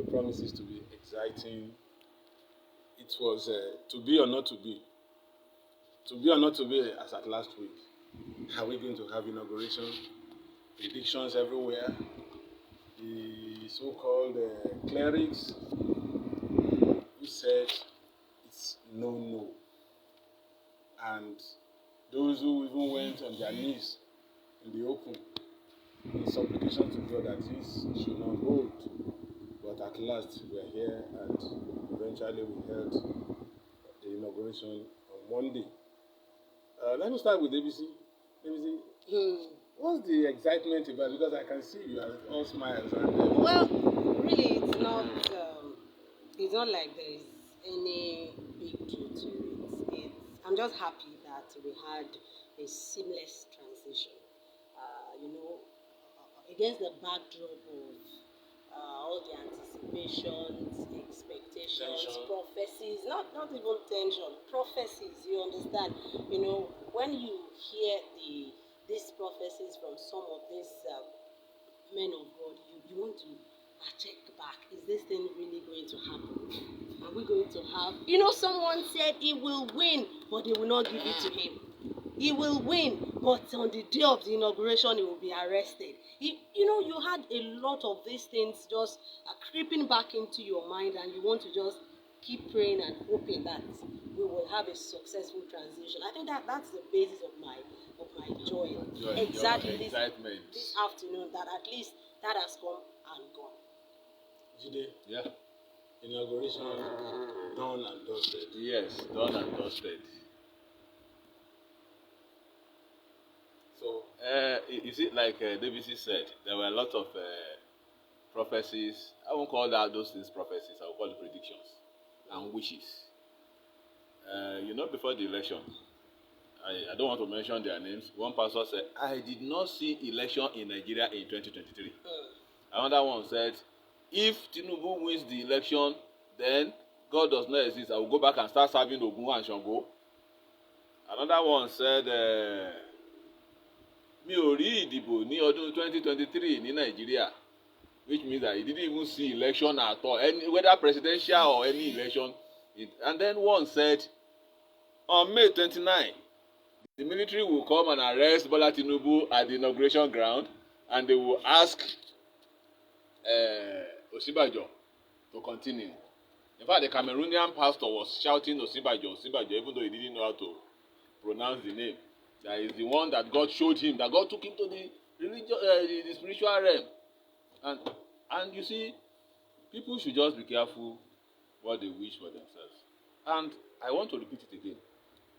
the promises to be exciting. It was to be or not to be. To be or not to be as at last week. Are we going to have inauguration? Predictions everywhere. The so-called clerics who said it's no. And those who even went on their knees in the open in supplication to God that this should not hold. But at last we are here and eventually we held the inauguration on Monday. Let me start with ABC. ABC, what's the excitement about? Because I can see you are all smiles. Well, really, it's not like there is any big deal to it. I'm just happy that we had a seamless transition. Against the backdrop of all the anticipations, expectations, Tension. prophecies, not even tension, prophecies, you understand? When you hear these prophecies from some of these men of God, you want to check back. Is this thing really going to happen? Are we going to have... someone said he will win, but they will not give it to him. He will win, but on the day of the inauguration, he will be arrested. You had a lot of these things just creeping back into your mind, and you want to just keep praying and hoping that we will have a successful transition. I think that's the basis of my joy. Exactly Your excitement. This afternoon, that at least that has come and gone. Jide, Yeah. inauguration done and dusted. Yes, done and dusted. So, Is it like DBC said? There were a lot of prophecies. I won't call those things prophecies. I will call it predictions and wishes. Before the election, I don't want to mention their names. One pastor said, I did not see election in Nigeria in 2023. Another one said, if Tinubu wins the election, then God does not exist. I will go back and start serving Ogun and Shango. Another one said, mi ò rí ìdìbò ní ọdún 2023 ní Nigeria, which means that he didn't even see election at all, whether presidential or any election. And then one said, on May 29, the military will come and arrest Bola Tinubu at the inauguration ground, and they will ask Osinbajo to continue. In fact, the Cameroonian pastor was shouting Osinbajo, even though he didn't know how to pronounce the name. That is the one that God showed him, that God took him to the the spiritual realm. And you see, people should just be careful what they wish for themselves. And I want to repeat it again.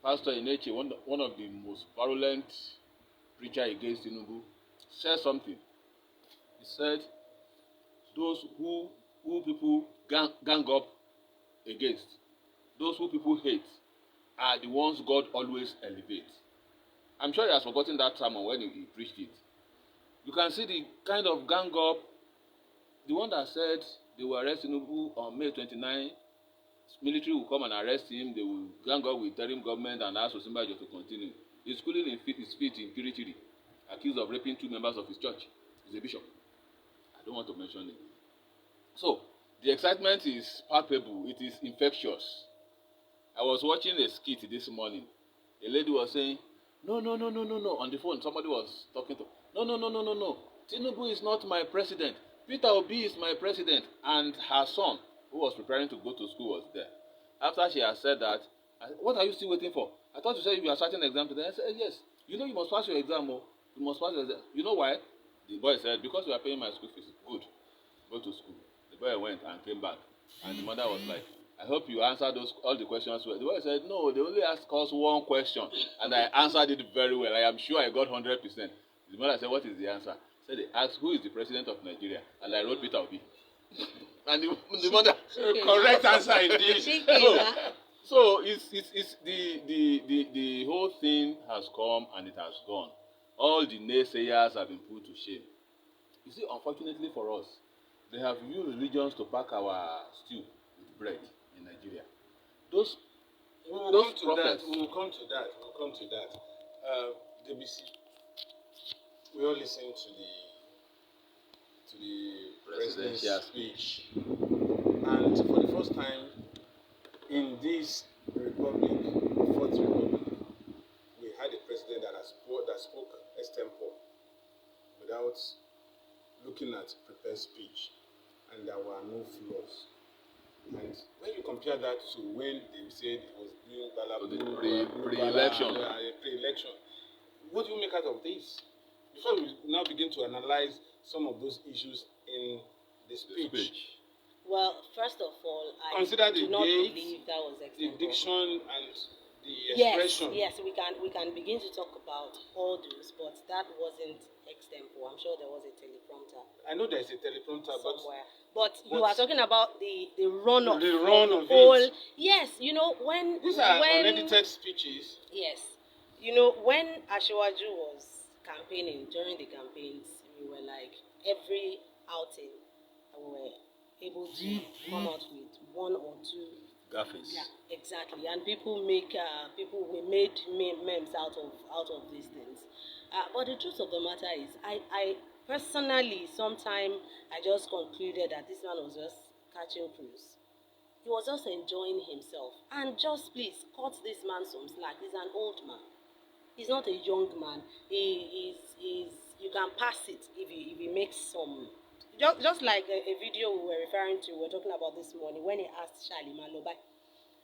Pastor Ineche, one of the most virulent preacher against Tinubu, said something. He said, those who people gang up against, those who people hate, are the ones God always elevates. I'm sure he has forgotten that sermon when he preached it. You can see the kind of gang up, the one that said they will arrest Tinubu on May 29, military will come and arrest him, they will gang up with interim government and ask Osinbajo to continue. He's schooling his feet in Kirikiri, accused of raping 2 members of his church. He's a bishop. I don't want to mention it. So, the excitement is palpable. It is infectious. I was watching a skit this morning. A lady was saying, no. On the phone, somebody was talking to, no. Tinubu is not my president. Peter Obi is my president. And her son, who was preparing to go to school, was there. After she had said that, what are you still waiting for? I thought you said you are starting an exam today. I said, yes. You must pass your exam. You must pass your exam. You know why? The boy said, because you are paying my school fees. Good. Go to school. The boy went and came back. And the mother was like, I hope you answered all the questions well. The boy said, no, they only asked us one question. And I answered it very well. I am sure I got 100%. The mother said, what is the answer? Said they asked, who is the president of Nigeria? And I wrote Peter Obi. And the mother, correct answer indeed. So it's the whole thing has come and it has gone. All the naysayers have been put to shame. You see, unfortunately for us, they have used religions to pack our stew with bread in Nigeria. Those prophets. We will come to that. DBC, we all listen to to the Presidential president's speech. And for the first time in this republic, Fourth Republic, we had a president that spoke extempore without looking at prepared speech, and there were no flaws. And when you compare that to when they said it was doing pre-election, what do you make out of this? Before we now begin to analyze some of those issues in the speech. Well, first of all, I Consider do the not date, believe that was the extempore. diction, and the Yes, expression. yes, we can begin to talk about all those, but that wasn't extempore. I'm sure there was a teleprompter I know there is a teleprompter, but somewhere. But you are talking about the run of the run of whole. it. Yes, you know when These are when unedited speeches. yes, you know when Ashewaju was campaigning during the campaigns, we were like every outing we were able to come out with one or two. Gaffes. Yeah, exactly. And people we made memes out of these things. But the truth of the matter is, I personally, sometime I just concluded that this man was just catching cruise. He was just enjoying himself. And just please cut this man some slack. He's an old man. He's not a young man. He's you can pass it if he makes some. Just like a video we were referring to, we were talking about this morning when he asked Charlie Malobai.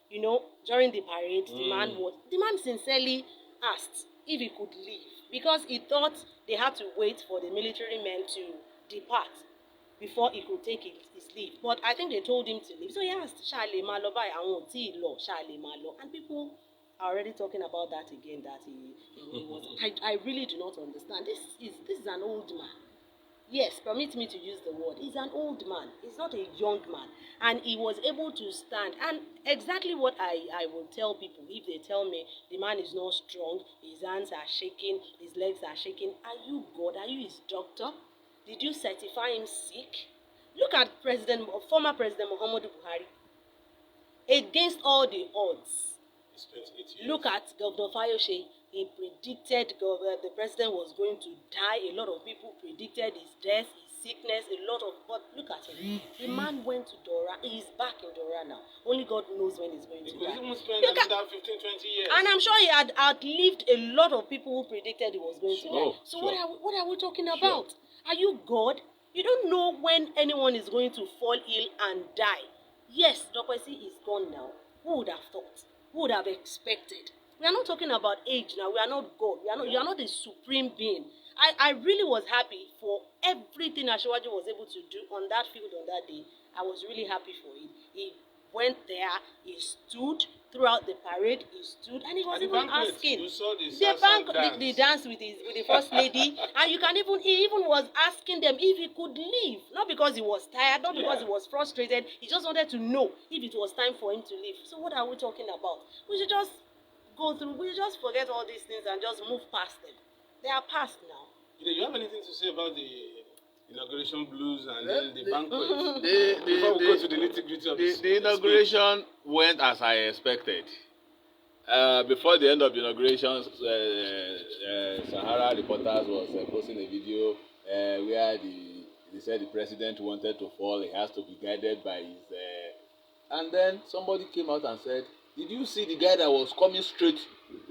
You know, during the parade, the man sincerely asked if he could leave because he thought they had to wait for the military men to depart before he could take his leave. But I think they told him to leave. So he asked Charlie Malobai, I won't see law, Charlie Malo. And people are already talking about that again, that he was. I really do not understand. This is an old man. Yes, permit me to use the word. He's an old man. He's not a young man. And he was able to stand. And exactly what I will tell people if they tell me the man is not strong, his hands are shaking, his legs are shaking. Are you God? Are you his doctor? Did you certify him sick? Look at former President Muhammadu Buhari. Against all the odds. It's 28 years. Look at Governor Fayose. He predicted the president was going to die. A lot of people predicted his death, his sickness, a lot of. But look at him. The man went to Dora. He's back in Dora now. Only God knows when he's going to die. He must spend another 15, 20 years. And I'm sure he had outlived a lot of people who predicted he was going to die. So sure. what are we talking about? Are you God? You don't know when anyone is going to fall ill and die. Yes, Dr. is gone now. Who would have thought? Who would have expected? We are not talking about age now. We are not God. You are not the supreme being. I really was happy for everything Ashewaju was able to do on that field on that day. I was really happy for him. He went there. He stood throughout the parade. He stood and he was even asking. You saw the dance with the first lady, and he even was asking them if he could leave, not because he was tired, not because he was frustrated. He just wanted to know if it was time for him to leave. So what are we talking about? We should just go through. We just forget all these things and just move past them. They are past now. Do you have anything to say about the inauguration blues and then the banquet? Before we go to the nitty-gritty of the inauguration went as I expected. Before the end of the inauguration, Sahara reporters was posting a video where they said the president wanted to fall. He has to be guided by his. And then somebody came out and said, "Did you see the guy that was coming straight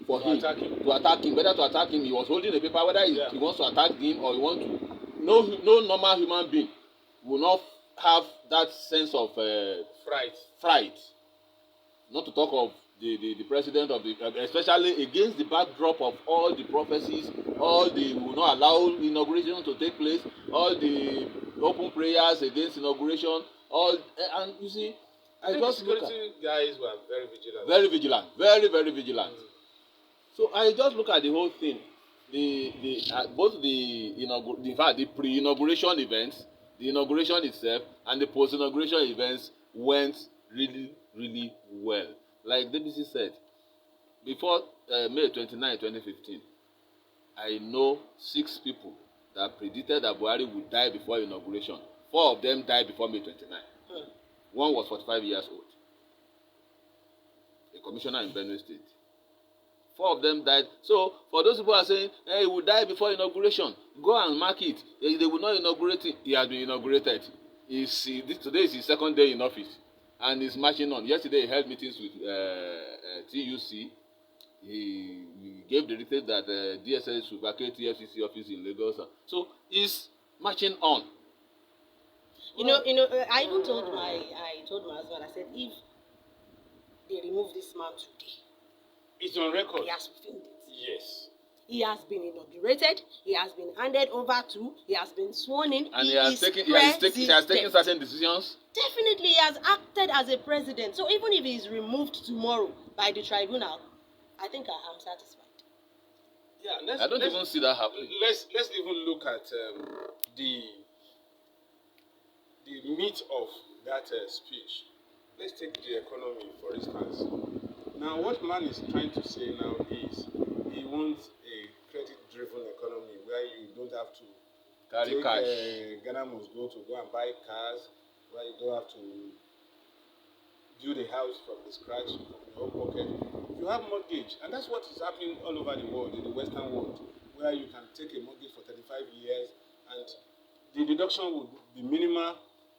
for him to attack him? Whether to attack him, he was holding a paper. Whether he wants to attack him or he wants to. No normal human being will not have that sense of fright. Not to talk of the president of the, especially against the backdrop of all the prophecies, all the will not allow inauguration to take place, all the open prayers against inauguration, and you see. I think the security guys were very vigilant. Very vigilant. So I just look at the whole thing. Both the pre-inauguration events, the inauguration itself, and the post-inauguration events went really well. Like DBC said, before May 29, 2015, I know 6 people that predicted that Buhari would die before inauguration. 4 of them died before May 29. One was 45 years old, a commissioner in Benue State. 4 of them died. So, for those people who are saying, hey, he will die before inauguration, Go and mark it. They will not inaugurate it. He has been inaugurated. Today is his second day in office, and he's marching on. Yesterday he held meetings with TUC. He gave the details that DSS should vacate TFCC office in Lagos. So he's marching on. I even told my husband, I said, if they remove this man today, It's on record. he has fulfilled it. Yes. He has been inaugurated. He has been handed over to. He has been sworn in. And he has taken certain decisions. Definitely, he has acted as a president. So even if he is removed tomorrow by the tribunal, I think I'm satisfied. Yeah, I don't even see that happening. Let's even look at the meat of that speech. Let's take the economy for instance. Now, what man is trying to say now is he wants a credit-driven economy where you don't have to Carry cash. Ghana must go and buy cars, where you don't have to build a house from the scratch from your own pocket. You have mortgage, and that's what is happening all over the world, in the Western world, where you can take a mortgage for 35 years, and the deduction would be minimal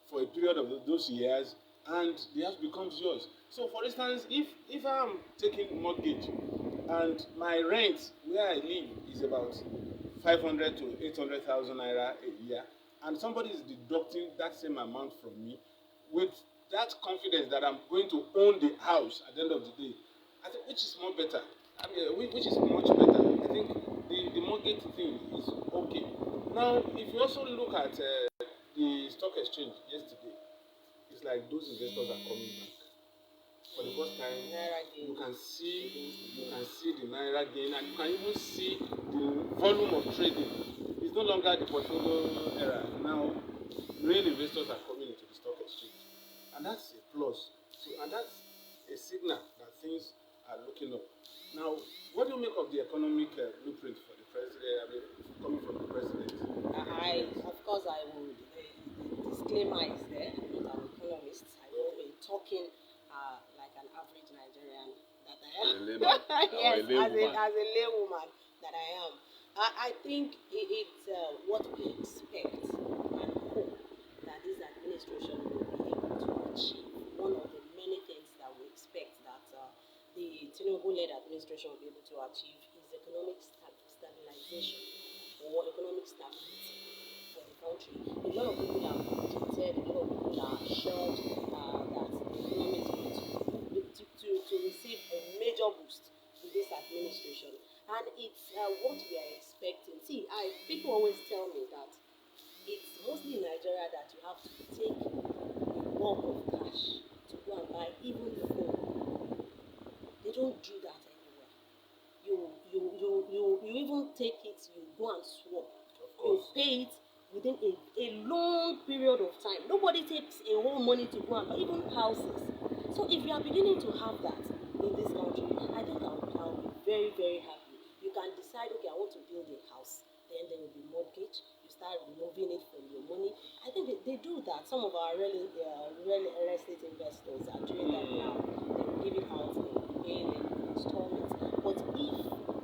for a period of those years, and the house becomes yours. So, for instance, if I'm taking mortgage and my rent where I live is about 500 to 800,000 naira a year, and somebody is deducting that same amount from me with that confidence that I'm going to own the house at the end of the day, I think which is more better. I mean, which is much better. I think the mortgage thing is okay. Now, if you also look at the stock exchange yesterday, it's like those investors are coming back. For the first time, you can see the naira gain, and you can even see the volume of trading. It's no longer the portfolio era. Now, real investors are coming into the stock exchange, and that's a plus. And that's a signal that things are looking up. Now, what do you make of the economic blueprint for the president? I mean, coming from the president. Of course, I would. The disclaimer is there. I'm not an economist. I will be talking like an average Nigerian that I am. Yes, as a laywoman that I am. I think it's what we expect and hope that this administration will be able to achieve. One of the many things that we expect that the Tinubu-led administration will be able to achieve is economic stabilization or economic stability for the country. A lot of people are predicted, a lot of people are assured that the economy is going to receive a major boost with this administration. And it's what we are expecting. See, people always tell me that it's mostly in Nigeria that you have to take a bulk of cash to go and buy even phone. They don't do that anywhere. You even take it, you go and swap. You pay it within a long period of time. Nobody takes a whole money to go and buy, even houses. So if you are beginning to have that in this country, I think I'll be very, very happy. You can decide, okay, I want to build a house. Then there will be mortgage. You start removing it from your money. I think they do that. Some of our real estate investors are doing that now. They will give it out, they will be paying in installments. But if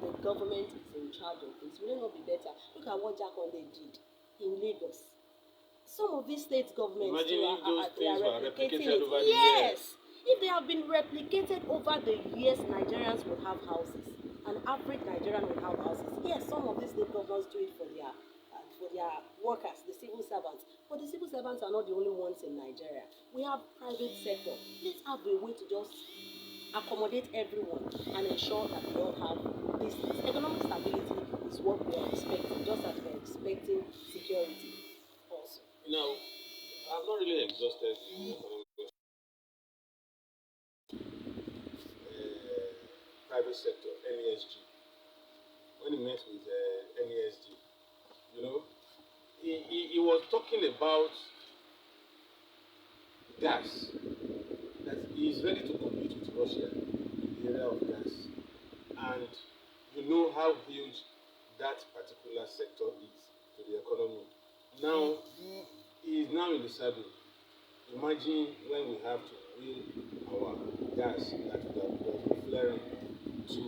the government is in charge of this, will it not be better? Look at what Jakonde did in Lagos. Some of these state governments they are replicated over the years. If they have been replicated over the years, Nigerians will have houses. An average Nigerian will have houses. Yes, some of these state governments do it for their workers, the civil servants. But the civil servants are not the only ones in Nigeria. We have private sector. Let's have a way to just accommodate everyone and ensure that we all have this. Economic stability is what we are expecting, just as we are expecting security also. Now, I've not really exhausted the economic private sector, NESG. When he met with NESG, he was talking about gas, that he is ready to compete with Russia in the area of gas. And you know how huge that particular sector is to the economy. Now, he is now in the saddle. Imagine when we have to wheel our gas that would have been flaring to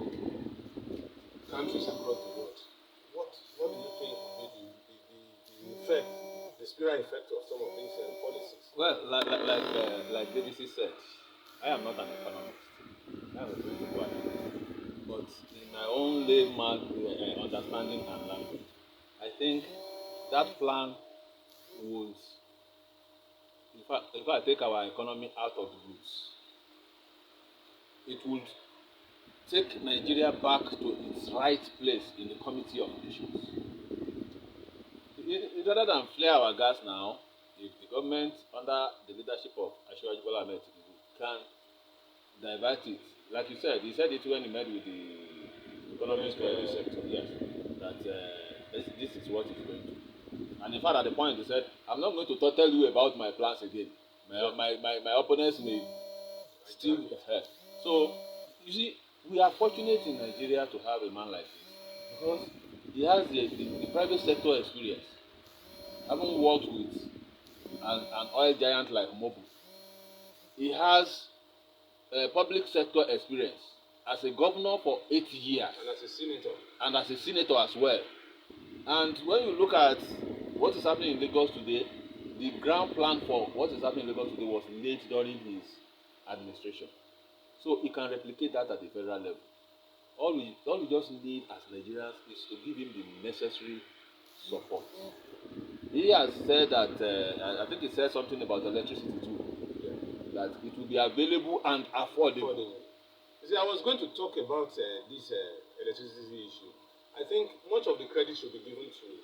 countries across the world. What do you think will be affect the spiritual effect of some of these policies? Well, like BBC said, I am not an economist. I am a political analyst. But in my own layman understanding and language, I think that plan would, if I take our economy out of the woods, it would take Nigeria back to its right place in the Committee of Nations. Rather than flare our gas now, if the government under the leadership of Asiwaju Bola Ahmed Tinubu can divert it, like you said, he said it when he met with the economic sector, yes, that this is what he's going to do. And in fact, at the point he said, I'm not going to tell you about my plans again. My opponents may still have. So, you see, we are fortunate in Nigeria to have a man like this because he has the private sector experience. Having worked with an oil giant like Mobu, he has public sector experience as a governor for 8 years. And as a senator. And as a senator as well. And when you look at what is happening in Lagos today, the ground plan for what is happening in Lagos today was laid during his administration. So he can replicate that at the federal level. All we just need as Nigerians is to give him the necessary support. He has said that, I think he said something about electricity too, that it will be available and affordable. You see, I was going to talk about this electricity issue. I think much of the credit should be given to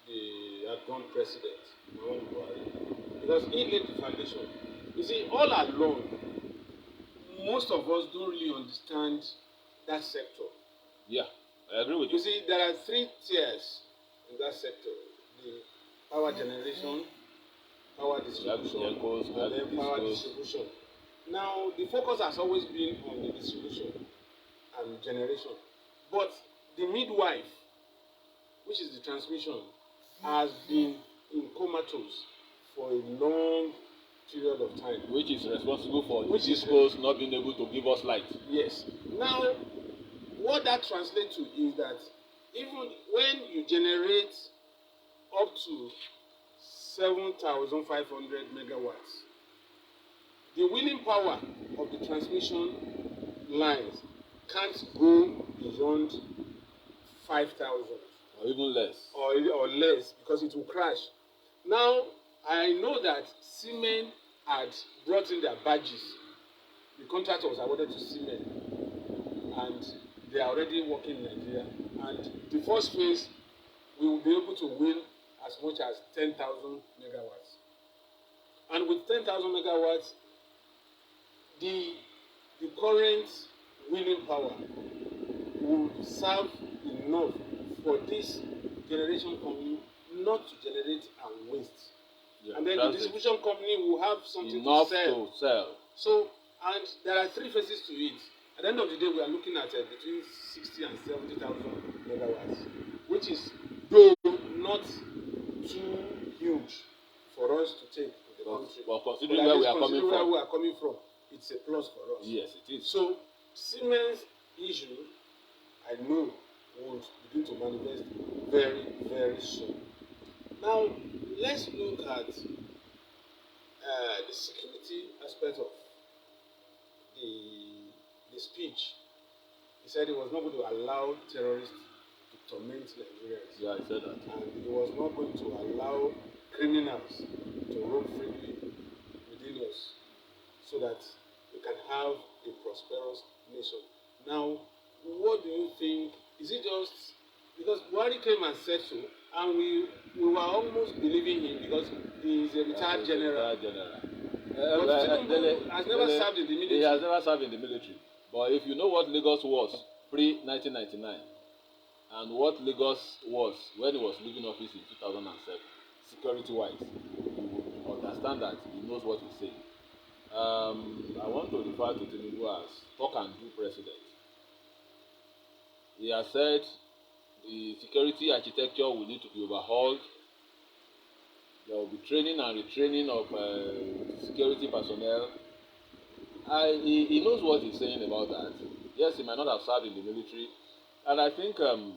the outgone president, Muhammadu Buhari, because he laid the foundation. You see, all along, most of us don't really understand that sector. Yeah, I agree with you. You see, there are 3 tiers in that sector: the power generation, power distribution, and then power distribution. Now, the focus has always been on the distribution and generation, but the midwife, which is the transmission, has been in comatose for a long period of time. Which is responsible for the discos not being able to give us light. Yes. Now, what that translates to is that even when you generate up to 7,500 megawatts, the wheeling power of the transmission lines can't go beyond 5,000. Or even less. Or less, because it will crash. Now, I know that Siemens had brought in their badges. The contract was awarded to Siemens, and they are already working in Nigeria. And the first phase, we will be able to wheel as much as 10,000 megawatts. And with 10,000 megawatts, the current wheeling power will serve enough for this generation company not to generate and waste. Yeah, and then the distribution company will have something enough to sell. So, and there are 3 phases to it. At the end of the day, we are looking at between 60 and 70,000 megawatts, which is though not too huge for us to take in the country. But considering where we are coming from, it's a plus for us. Yes, it is. So, Siemens issue, I know, will begin to manifest very, very soon. Now, let's look at the security aspect of the speech. He said he was not going to allow terrorists to torment Nigerians. Yeah, I said that. And he was not going to allow criminals to roam freely within us so that we can have a prosperous nation. Now, what do you think? Is it just because Buhari came and said so, and we were almost believing him because he is a retired general. But Tinubu has never served in the military. He has never served in the military. But if you know what Lagos was pre-1999 and what Lagos was when he was leaving office in 2007, security-wise, you would understand that he knows what he's saying. I want to refer to Tinubu as talk and do president. He has said the security architecture will need to be overhauled. There will be training and retraining of security personnel. He knows what he's saying about that. Yes, he might not have served in the military. And I think, anyway,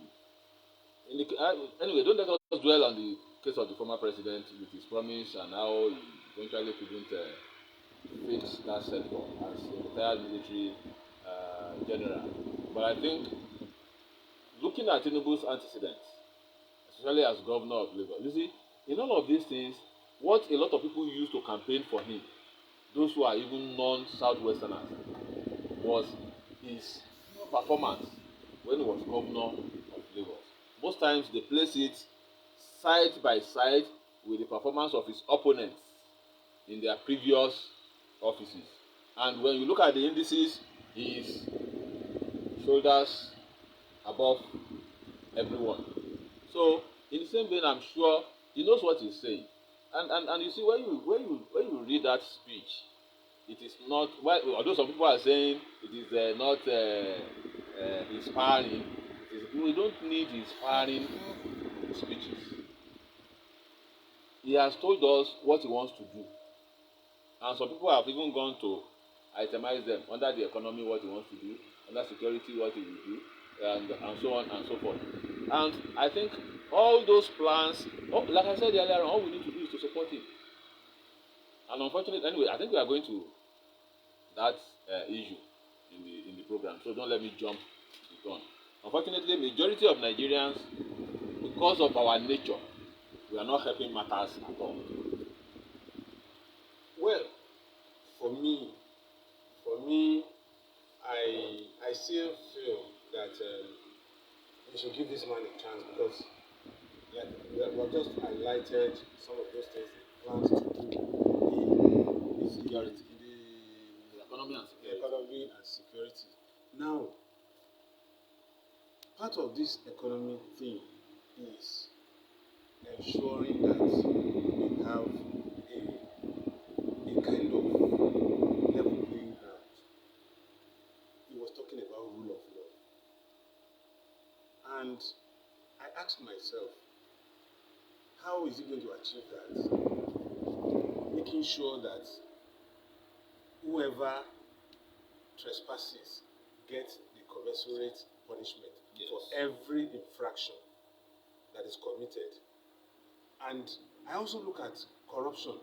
don't let us dwell on the case of the former president with his promise and how he eventually couldn't fix that sector as a retired military general. But I think looking at Tinubu's antecedents, especially as governor of Lagos, you see, in all of these things, what a lot of people used to campaign for him, those who are even non-Southwesterners, was his performance when he was governor of Lagos. Most times they place it side by side with the performance of his opponents in their previous offices. And when you look at the indices, he is shoulders above everyone. So in the same vein, I'm sure he knows what he's saying. And you see, when you read that speech, it is not, well, although some people are saying it is not inspiring. We don't need inspiring speeches. He has told us what he wants to do, and some people have even gone to itemize them under the economy, what he wants to do, under security, what he will do, and so on and so forth. And I think all those plans, like I said earlier, all we need to do is to support him. And unfortunately, anyway, I think we are going to that issue in the program, so don't let me jump the gun. Unfortunately, majority of Nigerians, because of our nature, we are not helping matters at all. Well, for me, I still feel that we should give this man a chance because we have just highlighted some of those things he plans to do in security, The economy and security. economy and security. Now, part of this economy thing is ensuring that we have a kind of level playing ground. He was talking about rule of law. And I asked myself, how is he going to achieve that? Making sure that whoever trespasses gets the commensurate punishment for every infraction that is committed. And I also look at corruption.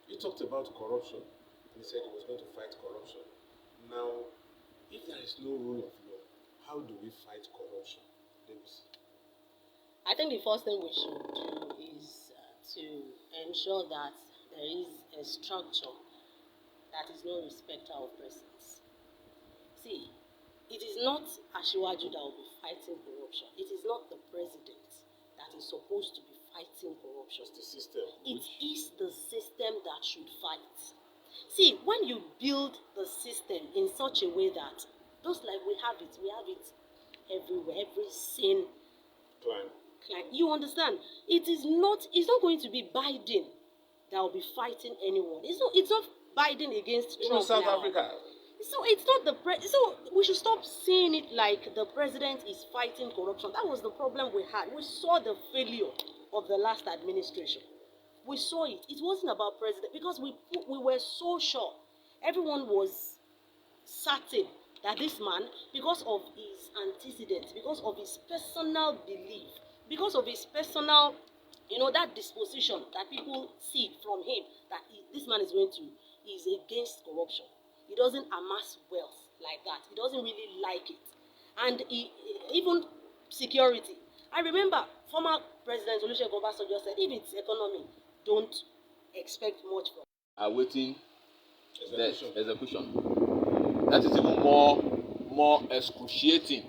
He talked about corruption and he said he was going to fight corruption. Now, if there is no rule of law, how do we fight corruption? Let me see. I think the first thing we should do is to ensure that there is a structure that is no respecter of persons. See, it is not Asiwaju that will be fighting corruption. It is not the president that is supposed to be fighting corruption. It's the system. It is the system that should fight. See, when you build the system in such a way that, just like we have it everywhere, every sin Climb. you understand? It's not going to be Biden that will be fighting anyone. It's not Biden against Even Trump South now. Africa. So it's not so we should stop seeing it like the president is fighting corruption. That was the problem we had. We saw the failure of the last administration. We saw it. It wasn't about president because we were so sure. Everyone was certain that this man, because of his antecedents, because of his personal belief, because of his personal, that disposition that people see from him, that this man is against corruption. He doesn't amass wealth like that. He doesn't really like it. And even security. I remember former President Olusegun Obasanjo said, if it's economy, don't expect much from it. Awaiting Execution. the execution. That is even more excruciating